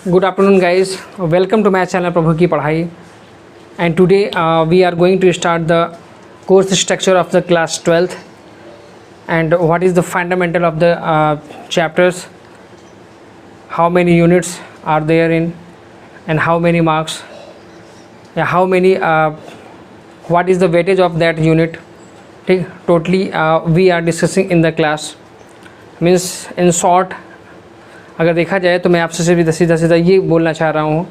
Good afternoon, guys. Welcome to my channel Prabhu Ki Padhai. And today we are going to start the course structure of the class 12th and what is the fundamental of the chapters, how many units are there in, and how many marks, what is the weightage of that unit. Totally we are discussing in the class. Means in short, अगर देखा जाए तो मैं आपसे सिर्फ सीधा ये बोलना चाह रहा हूँ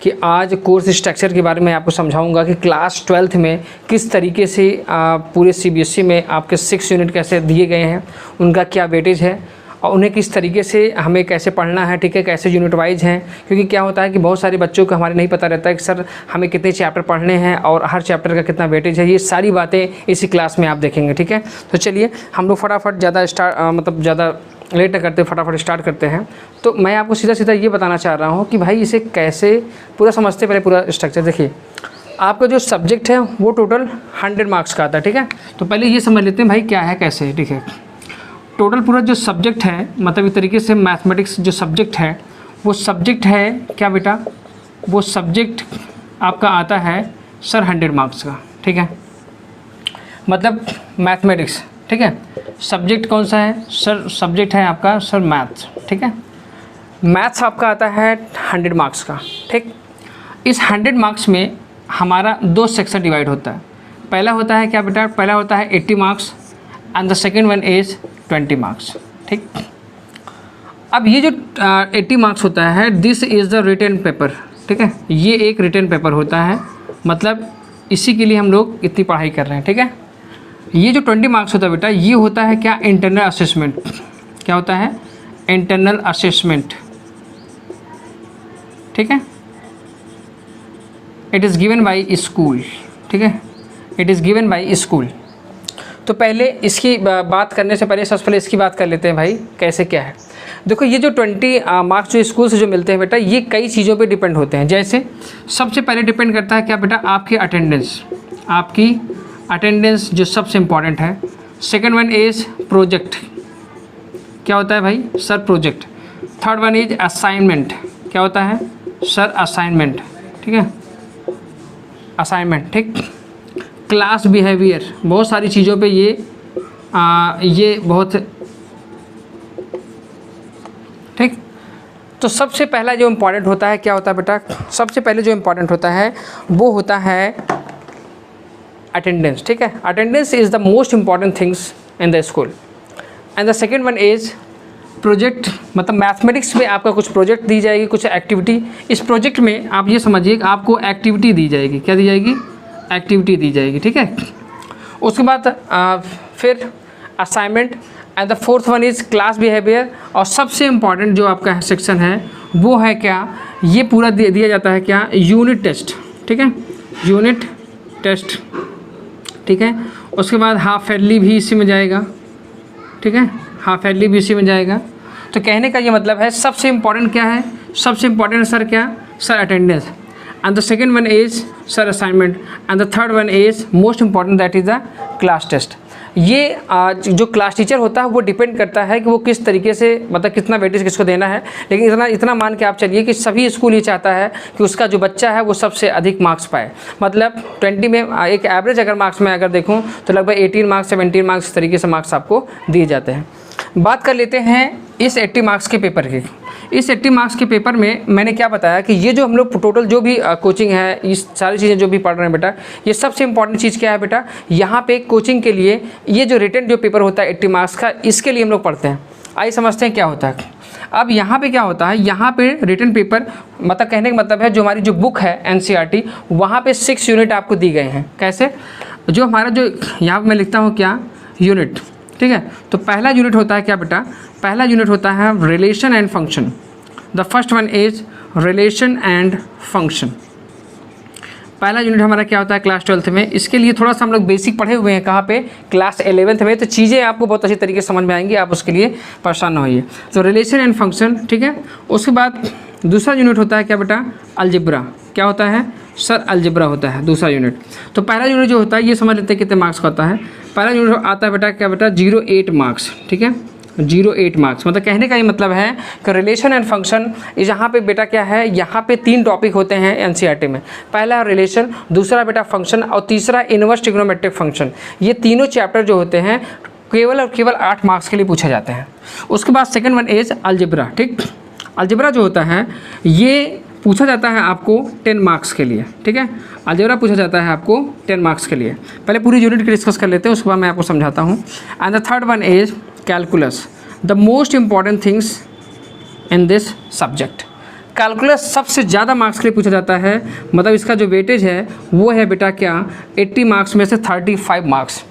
कि आज कोर्स स्ट्रक्चर के बारे में आपको समझाऊंगा कि क्लास 12th में किस तरीके से पूरे CBSE में आपके 6 यूनिट कैसे दिए गए हैं, उनका क्या वेटेज है और उन्हें किस तरीके से हमें कैसे पढ़ना है, ठीक है, कैसे यूनिट वाइज हैं। क्योंकि क्या होता है कि बहुत सारे बच्चों को हमारे नहीं पता रहता है कि सर हमें कितने चैप्टर पढ़ने हैं और हर चैप्टर का कितना वेटेज है। ये सारी बातें इसी क्लास में आप देखेंगे, ठीक है। तो चलिए हम लोग फटाफट ज़्यादा लेट न करते फटाफट स्टार्ट करते हैं। तो मैं आपको सीधा ये बताना चाह रहा हूँ कि भाई इसे कैसे पूरा समझते, पहले पूरा स्ट्रक्चर देखिए। आपका जो सब्जेक्ट है वो टोटल 100 मार्क्स का आता है, ठीक है। तो पहले ये समझ लेते हैं भाई क्या है कैसे, ठीक है। टोटल पूरा जो सब्जेक्ट है, मतलब एक तरीके से मैथमेटिक्स जो सब्जेक्ट है वो सब्जेक्ट है क्या बेटा, वो सब्जेक्ट आपका आता है सर 100 मार्क्स का, ठीक है। मतलब मैथमेटिक्स, ठीक है। सब्जेक्ट कौन सा है सर, सब्जेक्ट है आपका सर मैथ्स, ठीक है। मैथ्स आपका आता है 100 मार्क्स का, ठीक। इस 100 मार्क्स में हमारा 2 सेक्शन डिवाइड होता है। पहला होता है क्या बेटा, पहला होता है 80 marks and the second one is 20 marks, ठीक। अब ये जो 80 मार्क्स होता है, this is the written paper, ठीक है। ये एक रिटन पेपर होता है, मतलब इसी के लिए हम लोग इतनी पढ़ाई कर रहे हैं, ठीक है। ये जो 20 मार्क्स होता है बेटा, ये होता है क्या, इंटरनल असेसमेंट। क्या होता है, इंटरनल असेसमेंट, ठीक है। It is given by school, ठीक है, it is given by school. तो पहले इसकी बात करने से पहले सबसे पहले इसकी बात कर लेते हैं भाई कैसे क्या है। देखो ये जो 20 मार्क्स जो स्कूल से जो मिलते हैं बेटा, ये कई चीज़ों पे डिपेंड होते हैं। जैसे सबसे पहले डिपेंड करता है क्या बेटा, आपकी अटेंडेंस, आपकी अटेंडेंस जो सबसे इम्पॉर्टेंट है। सेकेंड वन इज़ प्रोजेक्ट, क्या होता है भाई sir, project. Third one is assignment, क्या होता है सर, असाइनमेंट, ठीक है, असाइनमेंट, ठीक। क्लास बिहेवियर, बहुत सारी चीज़ों पे ये बहुत, ठीक। तो सबसे पहला जो इम्पॉर्टेंट होता है क्या होता है बेटा, सबसे पहले जो इम्पॉर्टेंट होता है वो होता है अटेंडेंस, ठीक है। Attendance is the most important things in the school and the second one is project. मतलब मैथमेटिक्स में आपका कुछ प्रोजेक्ट दी जाएगी, कुछ एक्टिविटी। इस प्रोजेक्ट में आप ये समझिए कि आपको एक्टिविटी दी जाएगी, क्या दी जाएगी, एक्टिविटी दी जाएगी, ठीक है। उसके बाद फिर assignment and the fourth one is class behaviour. और सबसे इम्पॉर्टेंट जो आपका सेक्शन है वो है क्या, ये पूरा दिया जाता है क्या, यूनिट टेस्ट, ठीक है, यूनिट टेस्ट, ठीक है। उसके बाद हाफ ईयरली भी इसी में जाएगा, ठीक है, हाफ ईयरली भी इसी में जाएगा। तो कहने का ये मतलब है सबसे इम्पॉर्टेंट क्या है, सबसे इम्पॉर्टेंट सर क्या, sir attendance and the second one is sir assignment and the third one is most important that is the class test. ये जो क्लास टीचर होता है वो डिपेंड करता है कि वो किस तरीके से, मतलब कितना वेटेज किसको देना है। लेकिन इतना मान के आप चलिए कि सभी स्कूल ये चाहता है कि उसका जो बच्चा है वो सबसे अधिक मार्क्स पाए। मतलब 20 में एक एवरेज अगर मार्क्स में अगर देखूं तो लगभग 18 मार्क्स 17 मार्क्स इस तरीके से मार्क्स आपको दिए जाते हैं। बात कर लेते हैं इस 80 मार्क्स के पेपर की। इस 80 मार्क्स के पेपर में मैंने क्या बताया कि ये जो हम लोग टोटल जो भी कोचिंग है, इस सारी चीज़ें जो भी पढ़ रहे हैं बेटा, ये सबसे इंपॉर्टेंट चीज़ क्या है बेटा, यहाँ पे कोचिंग के लिए ये जो रिटन जो पेपर होता है 80 मार्क्स का, इसके लिए हम लोग पढ़ते हैं। आइए समझते हैं क्या होता है। अब यहाँ पे क्या होता है, यहाँ पे रिटन पेपर, मतलब कहने का मतलब है जो हमारी जो बुक है NCERT, वहाँ पे 6 यूनिट आपको दी गए हैं। कैसे, जो हमारा जो यहाँ पर मैं लिखता हूँ क्या, यूनिट, ठीक है। तो पहला यूनिट होता है क्या बेटा, पहला यूनिट होता है relation and function. The first one is relation and function. पहला यूनिट हमारा क्या होता है क्लास 12th में। इसके लिए थोड़ा सा हम लोग बेसिक पढ़े हुए हैं, कहाँ पे, क्लास 11th में। तो चीज़ें आपको बहुत अच्छी तरीके से समझ में आएंगी, आप उसके लिए परेशान न होइए। तो रिलेशन एंड फंक्शन, ठीक है। उसके बाद दूसरा यूनिट होता है क्या बेटा, अलजेब्रा। क्या होता है सर, अलजेब्रा होता है दूसरा यूनिट। तो पहला यूनिट जो होता है ये समझ लेते हैं कितने मार्क्स का होता है। पहला यूनिट आता है बेटा क्या बेटा, 08 मार्क्स, ठीक है। 08 मार्क्स। मतलब कहने का ये मतलब है कि रिलेशन एंड फंक्शन यहाँ पे बेटा क्या है, यहाँ पे 3 टॉपिक होते हैं एनसीईआरटी में। पहला रिलेशन, दूसरा बेटा फंक्शन और तीसरा इनवर्स ट्रिग्नोमेट्रिक फंक्शन। ये तीनों चैप्टर जो होते हैं केवल और केवल 8 मार्क्स के लिए पूछे जाते हैं। उसके बाद सेकंड वन इज अलजेब्रा। ठीक, अलजेब्रा जो होता है ये पूछा जाता है आपको 10 मार्क्स के लिए। ठीक है, अलजेब्रा पूछा जाता है आपको 10 मार्क्स के लिए। पहले पूरी यूनिट की डिस्कस कर लेते हैं, उसके बाद मैं आपको समझाता हूँ। And the third one is calculus, the most important things in this subject. Calculus सबसे ज़्यादा मार्क्स के लिए पूछा जाता है। मतलब इसका जो वेटेज है वो है बेटा क्या, 80 मार्क्स में से 35 मार्क्स।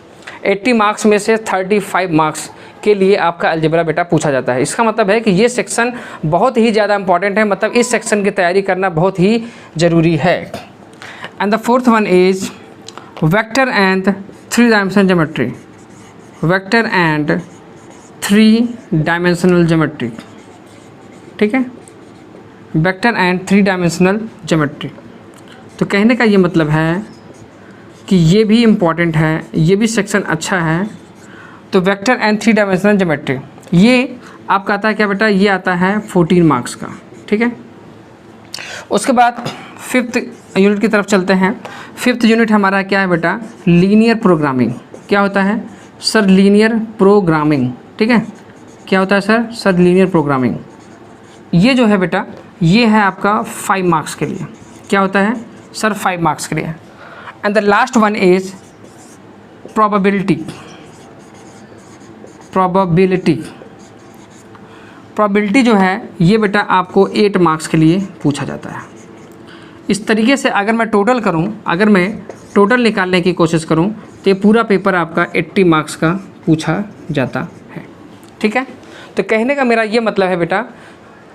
80 मार्क्स में से 35 मार्क्स के लिए आपका अलजेब्रा बेटा पूछा जाता है। इसका मतलब है कि ये सेक्शन बहुत ही ज़्यादा इंपॉर्टेंट है, मतलब इस सेक्शन की तैयारी करना बहुत ही ज़रूरी है। And the fourth one is vector and 3 dimensional geometry. Vector and 3 dimensional geometry. ठीक है, वेक्टर एंड 3 डायमेंशनल ज्योमेट्री। तो कहने का ये मतलब है कि ये भी इम्पॉर्टेंट है, ये भी सेक्शन अच्छा है। तो वेक्टर एंड 3 डायमेंशनल ज्योमेट्री ये आपका आता है क्या बेटा, ये आता है 14 मार्क्स का। ठीक है, उसके बाद 5th यूनिट की तरफ चलते हैं। 5th यूनिट हमारा क्या है बेटा, लीनियर प्रोग्रामिंग। क्या होता है सर, लीनियर प्रोग्रामिंग। ठीक है, क्या होता है सर लीनियर प्रोग्रामिंग। ये जो है बेटा ये है आपका 5 मार्क्स के लिए। क्या होता है सर, 5 मार्क्स के लिए। And the last one is probability. Probability जो है ये बेटा आपको 8 मार्क्स के लिए पूछा जाता है। इस तरीके से अगर मैं टोटल निकालने की कोशिश करूं तो ये पूरा पेपर आपका 80 मार्क्स का पूछा जाता है। ठीक है, तो कहने का मेरा ये मतलब है बेटा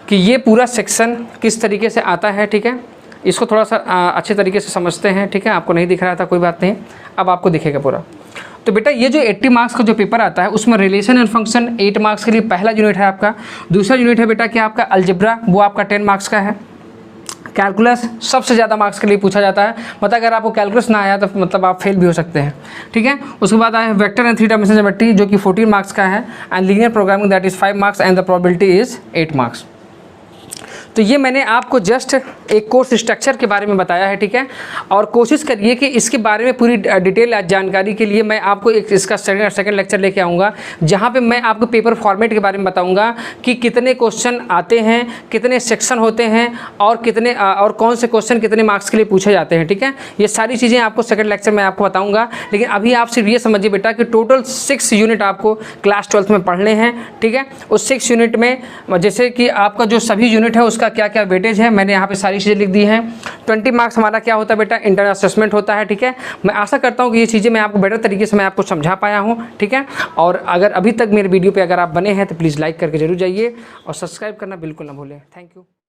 कि ये पूरा सेक्शन किस तरीके से आता है। ठीक है, इसको थोड़ा सा अच्छे तरीके से समझते हैं। ठीक है, आपको नहीं दिख रहा था, कोई बात नहीं, अब आपको दिखेगा पूरा। तो बेटा ये जो 80 मार्क्स का जो पेपर आता है उसमें रिलेशन एंड फंक्शन 8 मार्क्स के लिए पहला यूनिट है आपका। दूसरा यूनिट है बेटा क्या आपका अलजेब्रा, वो आपका 10 मार्क्स का है। कैलकुलस सबसे ज़्यादा मार्क्स के लिए पूछा जाता है। मतलब अगर आपको कैलकुलस ना आया तो मतलब आप फेल भी हो सकते हैं। ठीक है, उसके बाद आया वेक्टर एंड 3 डायमेंशनल ज्योमेट्री जो कि 14 मार्क्स का है। And linear programming that is 5 marks and the probability is 8 marks. तो ये मैंने आपको जस्ट एक कोर्स स्ट्रक्चर के बारे में बताया है। ठीक है, और कोशिश करिए कि इसके बारे में पूरी डिटेल जानकारी के लिए मैं आपको एक इसका सेकंड लेक्चर लेके आऊँगा, जहाँ पे मैं आपको पेपर फॉर्मेट के बारे में बताऊँगा कि कितने क्वेश्चन आते हैं, कितने सेक्शन होते हैं और कौन से क्वेश्चन कितने मार्क्स के लिए पूछे जाते हैं। ठीक है, ये सारी चीज़ें आपको सेकंड लेक्चर में आपको बताऊँगा। लेकिन अभी आप सिर्फ ये समझिए बेटा कि टोटल 6 यूनिट आपको क्लास 12th में पढ़ने हैं। ठीक है, उस 6 यूनिट में जैसे कि आपका जो सभी यूनिट है उसका क्या क्या वेटेज है मैंने यहाँ पे सारी चीज़ें लिख दी हैं। 20 मार्क्स हमारा क्या होता है बेटा, इंटरनल असेसमेंट होता है। ठीक है, मैं आशा करता हूँ कि ये चीज़ें मैं आपको बेटर तरीके से मैं आपको समझा पाया हूँ। ठीक है, और अगर अभी तक मेरे वीडियो पे अगर आप बने हैं तो प्लीज़ लाइक करके जरूर जाइए और सब्सक्राइब करना बिल्कुल ना भूलें। Thank you.